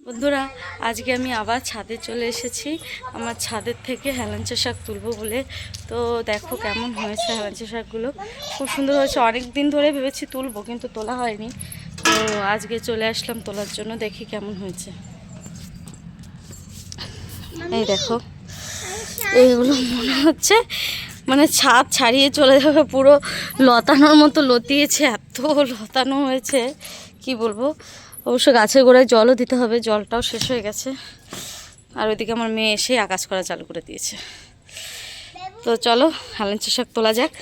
বন্ধুরা, আজকে আমি আবার ছাদে চলে এসেছি। আমার ছাদের থেকে হেলাঞ্চা শাক তুলবো বলে। তো দেখো কেমন হয়েছে হেলাঞ্চা শাকগুলো, খুব সুন্দর হয়েছে। অনেক দিন ধরে ভেবেছি তুলবো, কিন্তু তোলা হয়নি। তো আজকে চলে আসলাম তোলার জন্য, দেখি কেমন হয়েছে। এই দেখো, এইগুলো মনে হচ্ছে মানে ছাদ ছাড়িয়ে চলে যাবে, পুরো লতানোর মতো লতিয়েছে, এত লতানো হয়েছে কি বলবো। অবশ্য গাছের গোড়ায় জলও দিতে হবে, জলটাও শেষ হয়ে গেছে। আর ওইদিকে আমার মেয়ে এসে আকাশ করা চালু করে দিয়েছে। তো চলো হেলাঞ্চা শাক তোলা যাক।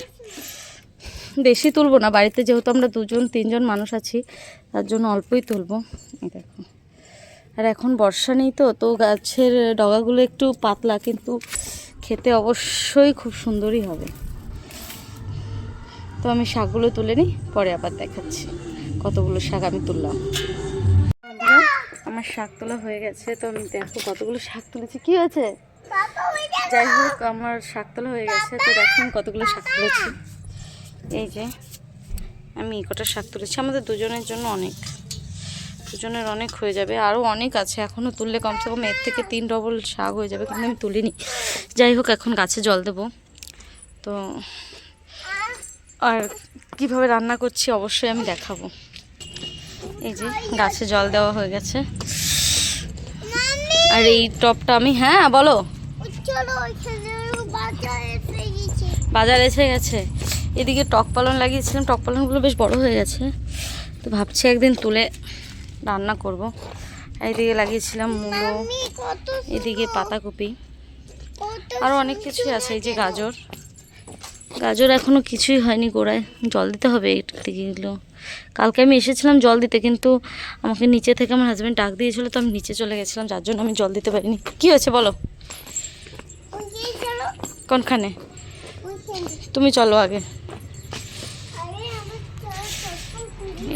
বেশি তুলবো না, বাড়িতে যেহেতু আমরা 2-3 জন মানুষ আছি, তার জন্য অল্পই তুলবো। দেখো, আর এখন বর্ষা নেই, তো গাছের ডগাগুলো একটু পাতলা, কিন্তু খেতে অবশ্যই খুব সুন্দরই হবে। তো আমি শাকগুলো তুলে নিই, পরে আবার দেখাচ্ছি কতগুলো শাক আমি তুললাম। আমার শাক তোলা হয়ে গেছে। তো আমি দেখো কতগুলো শাক তুলেছি। কি হয়েছে? যাই হোক, আমার শাক তোলা হয়ে গেছে। তো দেখুন কতগুলো শাক তুলেছি। এই যে আমি কটা শাক তুলেছি, আমাদের দুজনের জন্য অনেক, দুজনের অনেক হয়ে যাবে। আরও অনেক আছে, এখনও তুললে কমসে কম এর থেকে 3 ডবল শাক হয়ে যাবে, কিন্তু আমি তুলিনি। যাই হোক, এখন গাছে জল দেবো। তো আর কিভাবে রান্না করছি অবশ্যই আমি দেখাবো। এই যে গাছে জল দেওয়া হয়ে গেছে। আর এই টপটা আমি, হ্যাঁ বলো, বাজার এসে গেছে। এদিকে টক পালন লাগিয়েছিলাম, টক পালনগুলো বেশ বড় হয়ে গেছে। তো ভাবছি একদিন তুলে রান্না করব। এইদিকে লাগিয়েছিলাম মূলো, এদিকে পাতাকপি, আরও অনেক কিছুই আছে। এই যে গাজর, গাজর এখনও কিছুই হয়নি, গোড়ায় জল দিতে হবে এগুলো। কালকে আমি এসেছিলাম জল দিতে, কিন্তু আমাকে নিচে থেকে আমার হাজব্যান্ড ডাক দিয়েছিল, তো আমি নিচে চলে গেছিলাম, যার জন্য আমি জল দিতে পারিনি। কি হয়েছে বলো? কোনখানে? তুমি চলো আগে।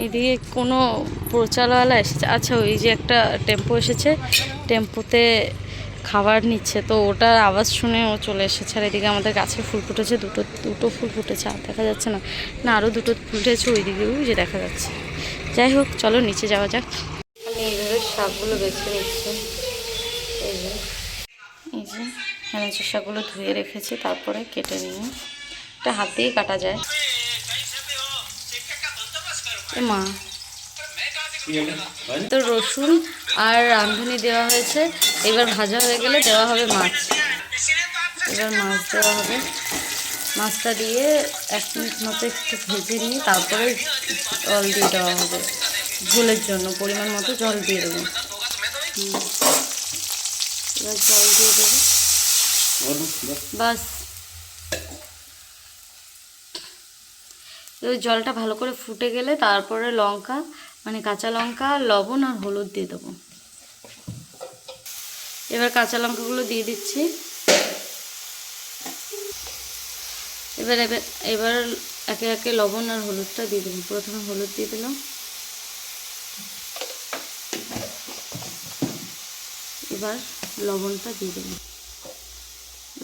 এইদিকে কোনো প্রচারওয়ালা এসেছে। আচ্ছা, ওই যে একটা টেম্পো এসেছে, টেম্পোতে খাবার নিচ্ছে, তো ওটার আওয়াজ শুনে ও চলে এসেছে। আর এদিকে আমাদের গাছে ফুল ফুটেছে, দুটো ফুল ফুটেছে, আর দেখা যাচ্ছে না, না আরও দুটো ফুটেছে ওইদিকেও, যে দেখা যাচ্ছে। যাই হোক, চলো নিচে যাওয়া যাক। আমি এইভাবে শাকগুলো বেছে নিচ্ছি। এই যে হেলাঞ্চা শাকগুলো ধুয়ে রেখেছি, তারপরে কেটে নিয়ে, এটা হাত দিয়েই কাটা যায়। মা তো রসুন আর রাঁধুনি দেওয়া হয়েছে, এবার ভাজা হয়ে গেলে দেওয়া হবে মাছ। এবার মাছ দেওয়া হবে, মাছটা দিয়ে 1 মিনিট মতো একটু ভেজে নিয়ে তারপরে জল দিয়ে দেওয়া হবে। ঝোলের জন্য পরিমাণ মতো জল দিয়ে দেবো। এবার জল দিয়ে দেবো, বাস। ওই জলটা ভালো করে ফুটে গেলে তারপরে লঙ্কা, মানে কাঁচা লঙ্কা, লবণ আর হলুদ দিয়ে দেবো। এবার কাঁচা লঙ্কাগুলো দিয়ে দিচ্ছি। এবার একে একে লবণ আর হলুদটা দিয়ে দেবো। প্রথমে হলুদ দিয়ে দিলাম, এবার লবণটা দিয়ে দেবো।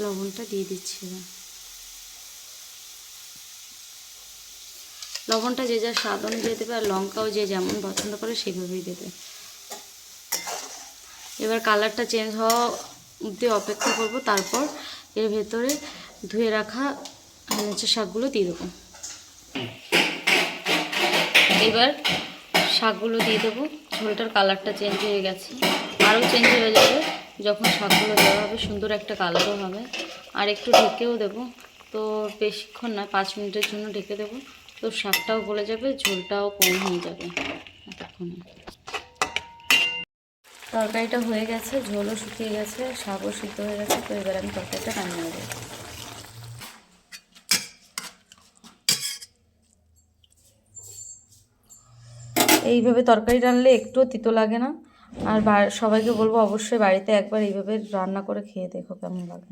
লবণটা দিয়ে দিচ্ছি। এবার লবণটা যে যার স্বাদ অনুযায়ী দেবে, আর লঙ্কাও যে যেমন পছন্দ করে সেভাবেই দেবে। এবার কালারটা চেঞ্জ হওয়া অবধি অপেক্ষা করব, তারপর এর ভেতরে ধুয়ে রাখা হেলাঞ্চা শাকগুলো দিয়ে দেবো। এবার শাকগুলো দিয়ে দেবো। ঝোলটার কালারটা চেঞ্জ হয়ে গেছে, আরও চেঞ্জ হয়ে যাবে যখন শাকগুলো দেওয়া হবে, সুন্দর একটা কালারও হবে। আর একটু ঢেকেও দেবো, তো বেশিক্ষণ না, 5 মিনিটের জন্য ঢেকে দেবো। তো শাকটাও গলে যাবে, ঝোলটাও কম হয়ে যাবে এতক্ষণে। তরকারিটা হয়ে গেছে, ঝোলও শুকিয়ে গেছে, শাকও সিদ্ধ হয়ে গেছে। তো এবার আমি তরকারিটা নামিয়ে দেবো। এইভাবে তরকারি রান্নলে একটুও তিতো লাগে না। আর সবাইকে বলবো অবশ্যই বাড়িতে একবার এইভাবে রান্না করে খেয়ে দেখো কেমন লাগে।